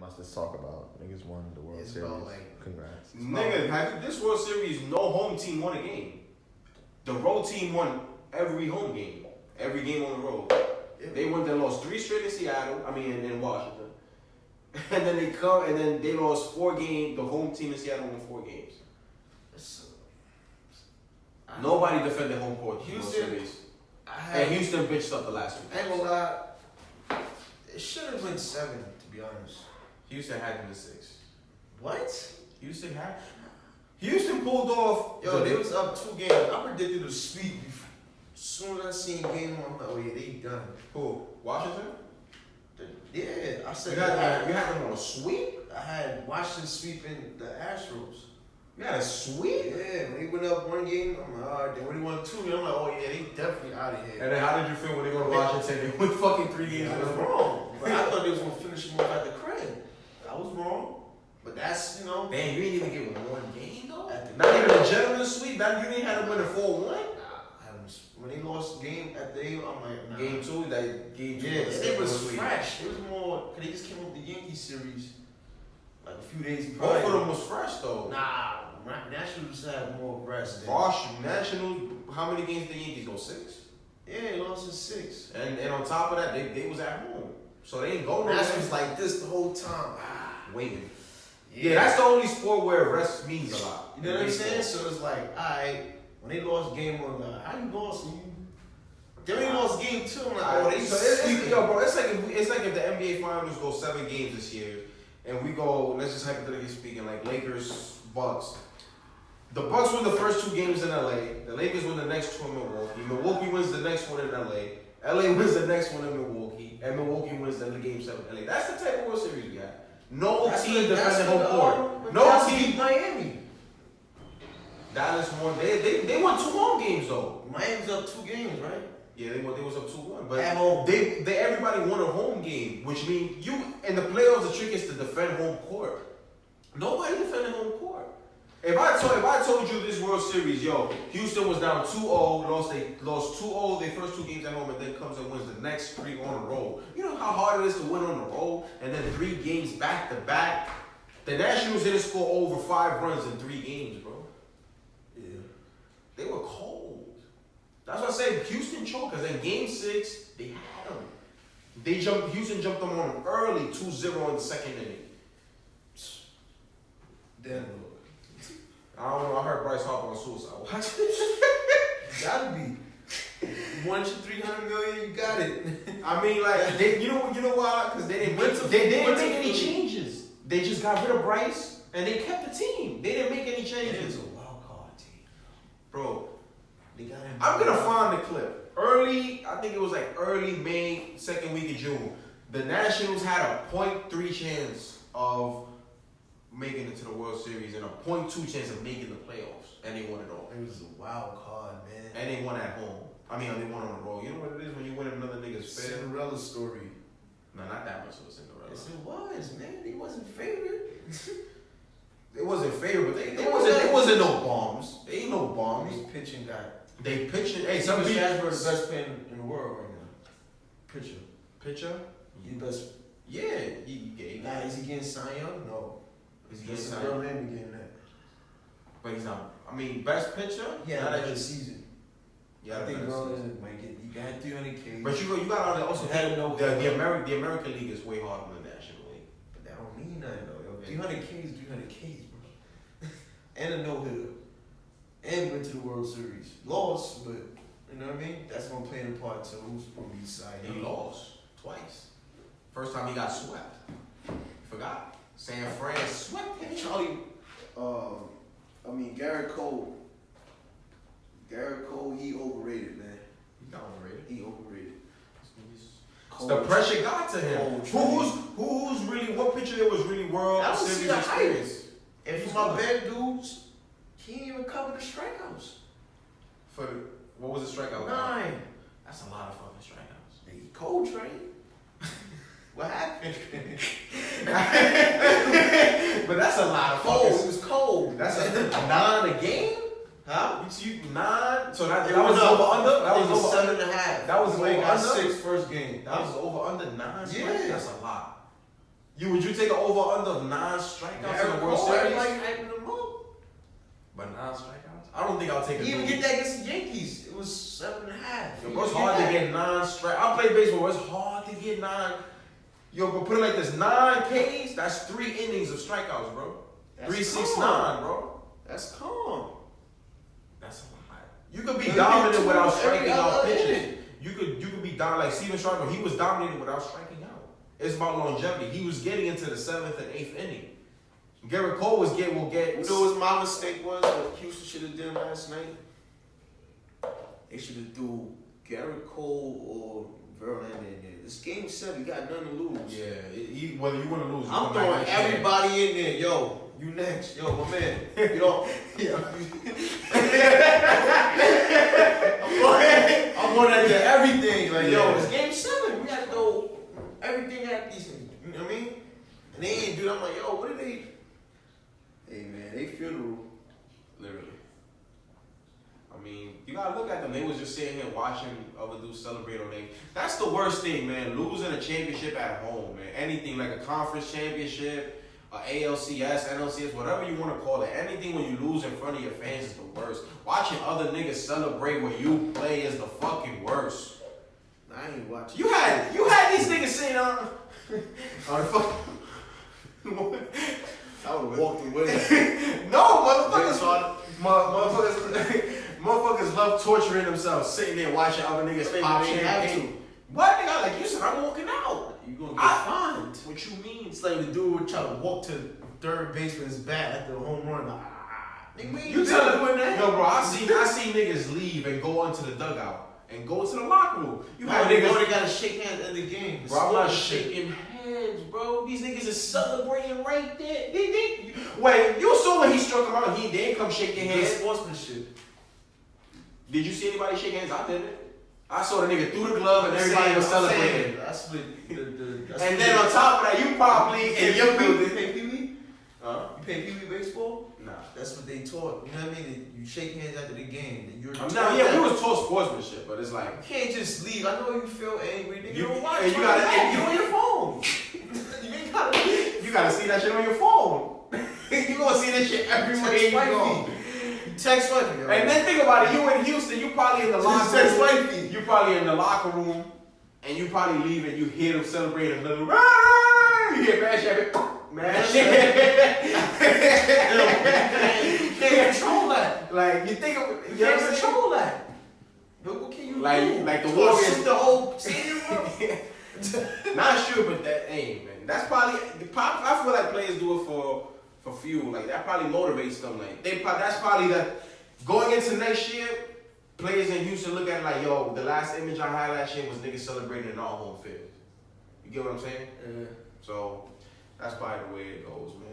else. Let's talk about niggas won the World It's Series. about, like, Congrats. Nigga, this World Series, no home team won a game. The road team won every home game. Every game on the road. They won. They lost 3 straight in Seattle. In Washington. And then they come and then they lost 4 games. The home team in Seattle won 4 games. Nobody defended home court. Houston. And Houston bitched up the last 2 I ain't gonna lie. It should have been 7, to be honest. Houston had them in 6. What? Houston pulled off. Yo, they was up 2 games. I predicted a sweep. As soon as I seen game 1, I'm like, oh yeah, they done. Who? Washington? Yeah, I said You had them on a sweep? I had Washington sweeping the Astros. You had a sweep? Yeah, when they went up 1 game, I'm like, alright, then when they won 2, I'm like, oh yeah, they definitely out of here. And then how did you feel when they go to Washington? They won fucking 3 games. I was wrong. But I thought they was gonna finish them off at the crib. I was wrong. But that's, Damn, you didn't even give them 1 game though? Not even a gentleman's sweep? You didn't have them win a 4-1? When they lost game at the I'm like, nah. Game 2, game 2. Yeah, it was fresh. It was more, cause they just came off the Yankee series like a few days prior. Both of them was fresh though. Nah, Nationals had more rest. Nationals, how many games did the Yankees go? 6? Yeah, they lost in 6. And on top of that, they was at home. So they ain't go nowhere. Nationals like this the whole time. Waiting. Yeah, that's the only sport where rest means a lot. You know what I'm saying? So it's like, alright, when they lost game 1, like, how you lost? Then they lost game 2. I'm like, oh, they it's like if the NBA Finals go 7 games this year, and we go, let's just hypothetically speaking, like Lakers, Bucks. The Bucks win the first 2 games in LA. The Lakers win the next 2 in Milwaukee. Milwaukee wins the next one in LA. LA wins the next one in Milwaukee, and Milwaukee wins the game 7 in LA. That's the type of World Series we got. No team defending home court. No team. Miami. Dallas won. They won 2 home games though. Miami's up 2 games, right? Yeah, they was up 2-1. But at home. They everybody won a home game, which means you in the playoffs. The trick is to defend home court. Nobody defended home court. If I told you this World Series, yo, Houston was down 2-0, lost 2-0 their first 2 games at home, and then comes and wins the next 3 on a roll. You know how hard it is to win on a roll, and then 3 games back to back. The Nationals didn't score over 5 runs in 3 games, bro. Yeah, they were cold. That's why I say Houston choked, because in Game 6 they had them. Houston jumped them on early, 2-0 in the second inning. Damn. I don't know. I heard Bryce Harper on suicide watch. Gotta be. You won your $300 million, you got it. I mean, like you know why? Because they didn't make any changes. They just got rid of Bryce and they kept the team. They didn't make any changes. It's a wild card team, bro. They got him. I'm gonna find the clip. I think it was like early May, 2nd week of June. The Nationals had a 0.3 chance of making it to the World Series and a 0.2 chance of making the playoffs, and they won it all. It was a wild card, man. And they won at home. I mean, they won on the road. You know what it is when you win another nigga's fair? Cinderella story. No, not that much of a Cinderella. Yes, it was, man. They wasn't favored. It wasn't favored, but they wasn't no bombs. They ain't no bombs. They pitching guy. They pitching. Hey, some people the best player in the world right now. Pitcher. He best. Yeah, he gay. Nah, is he getting Cy Young? No. Is he getting Cy Young? Young? Getting that. But he's not. I mean, best pitcher. Yeah, not that season. Yeah, I think Verlander might get. You got 300K. But you got to also had to know the American League is way harder than the National League. But that don't mean nothing though. 300K is 300K, bro. And a no hitter. And went to the World Series. Lost, but you know what I mean? That's gonna play a part too. Who's gonna be Cy Young? He lost twice. First time he got swept. Forgot. San Fran swept him. Charlie, Garrett Cole. He overrated, man. He's not overrated. He overrated. The pressure got to him. Who's really, what pitcher there was really World Series experience? And for my bad dudes, he didn't even cover the strikeouts. What was the strikeout? 9. That's a lot of fucking strikeouts. He cold train. What happened? But that's a lot of cold. fucking. It was cold. That's a 9 a game? Huh? You 9? So that was over under? That was over 7.5. That was over got under? 6 first game. That was over under 9? Yeah. That's a lot. Would you take an over under of 9 strikeouts in the World Series? Everybody hyping them up. But 9 strikeouts? I don't think I'll take it. You even get that against the Yankees. It was 7.5. Yo, bro, it's hard to get 9 strikeouts. I play baseball. It's hard to get 9. Yo, but put it like this: 9 Ks. That's 3 innings of strikeouts, bro. 3, 6, 9, bro. That's calm. That's a lot. You could be dominant without striking out pitches. inning. You could be down like Steven Strasburg. He was dominated without striking out. It's about longevity. He was getting into the 7th and 8th inning. Garrett Cole will get. You know what my mistake was? What Houston should have done last night? They should have threw Garrett Cole or Verlander in there. This game 7, you got nothing to lose. Yeah, whether you want to lose, you I'm come back throwing next year. everybody in there. Yo, you next. Yo, my man. You know, I'm going after everything. Like, yo, it's game 7. We got to throw everything at these things. You know what I mean? And they ain't do that. I'm like, yo, what are they? Hey, man, they funeral. Literally. I mean, you gotta look at them. They was just sitting here watching other dudes celebrate on them. That's the worst thing, man. Losing a championship at home, man. Anything like a conference championship, ALCS, NLCS, whatever you want to call it. Anything when you lose in front of your fans is the worst. Watching other niggas celebrate when you play is the fucking worst. I ain't watching. You had these niggas sitting on the fuck. I would have walked away. No, motherfuckers love torturing themselves, sitting there watching other niggas pop champagne. What, nigga? Like you said, I'm walking out. You gonna get fined. What you mean? It's like the dude would try to walk to third baseman's bat after the home run. Like, nigga, You telling doing that? Yo, bro, I seen niggas leave and go into the dugout and go into the locker room. You You have have niggas. already got to shake hands in the game. Bro, I'm not shaking hands, bro. These niggas is celebrating right there. Wait, you saw when he struck him out, he didn't come shake your Good hands. sportsmanship. Did you see anybody shake hands? I didn't. I saw the nigga threw the glove and everybody was celebrating. That's what And then on top of that, you probably in your you building. pay Pee-wee? Huh? You pay Pee-wee baseball? Nah. That's what they taught. You know what I mean? You shake hands after the game. You're We was taught sportsmanship, but it's like you can't just leave. I know you feel angry. Nigga, You- don't watch. and you gotta- you on your phone. You ain't gotta. you gotta see that shit on your phone. You gonna see that shit everywhere you go. Text wifey. And then think about it, you in Houston, you probably in the locker Text room. wifey. You probably in the locker room, and you probably leave and you hear them celebrating a little. You hear Mash Habit. Mash You can't control that. Like you think of You can't control that. But what can you do? Like the You Warriors. shoot the whole stadium up? Not sure, but that ain't man. That's probably. I feel like players do it for fuel. Like that probably motivates them. Like that's probably the going into next year. Players in Houston look at it like, yo, the last image I had last year was niggas celebrating in our home field. You get what I'm saying? Yeah. So that's probably the way it goes, man.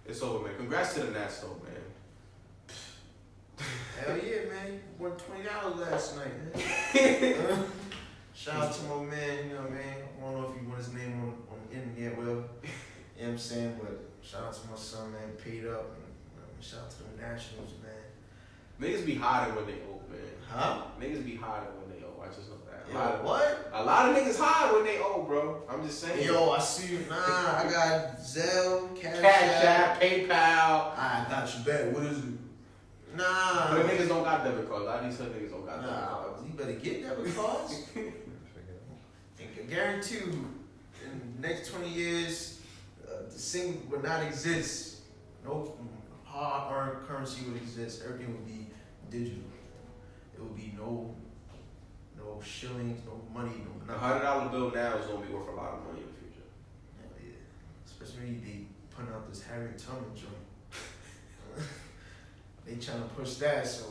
It's over, man. Congrats to the Nats, though, man. Hell yeah, man. Won $20 last night, man. Shout out to my man, you know what I mean? I don't know if you want his name on the internet, whatever. You know what I'm saying? But shout out to my son, man. Paid up. And, shout out to the Nationals, man. Niggas be hiding when they old, man. Huh? Niggas be hiding when they old. I just know that. What? A lot of niggas hide when they old, bro. I'm just saying. Yo, I see you. Nah, I got Zelle, Cash App, PayPal. I got you back. What is it? Nah. But niggas don't got debit cards. A lot of these niggas don't got debit Nah, cards. you better get debit cards. I guarantee you, in the next 20 years, the single would not exist. No hard-earned currency would exist. Everything would be digital. It would be no shillings, no money, no A nothing. $100 bill now is gonna be worth a lot of money in the future. Hell yeah. Especially when you be putting out this Harry Tubman joint. They trying to push that, so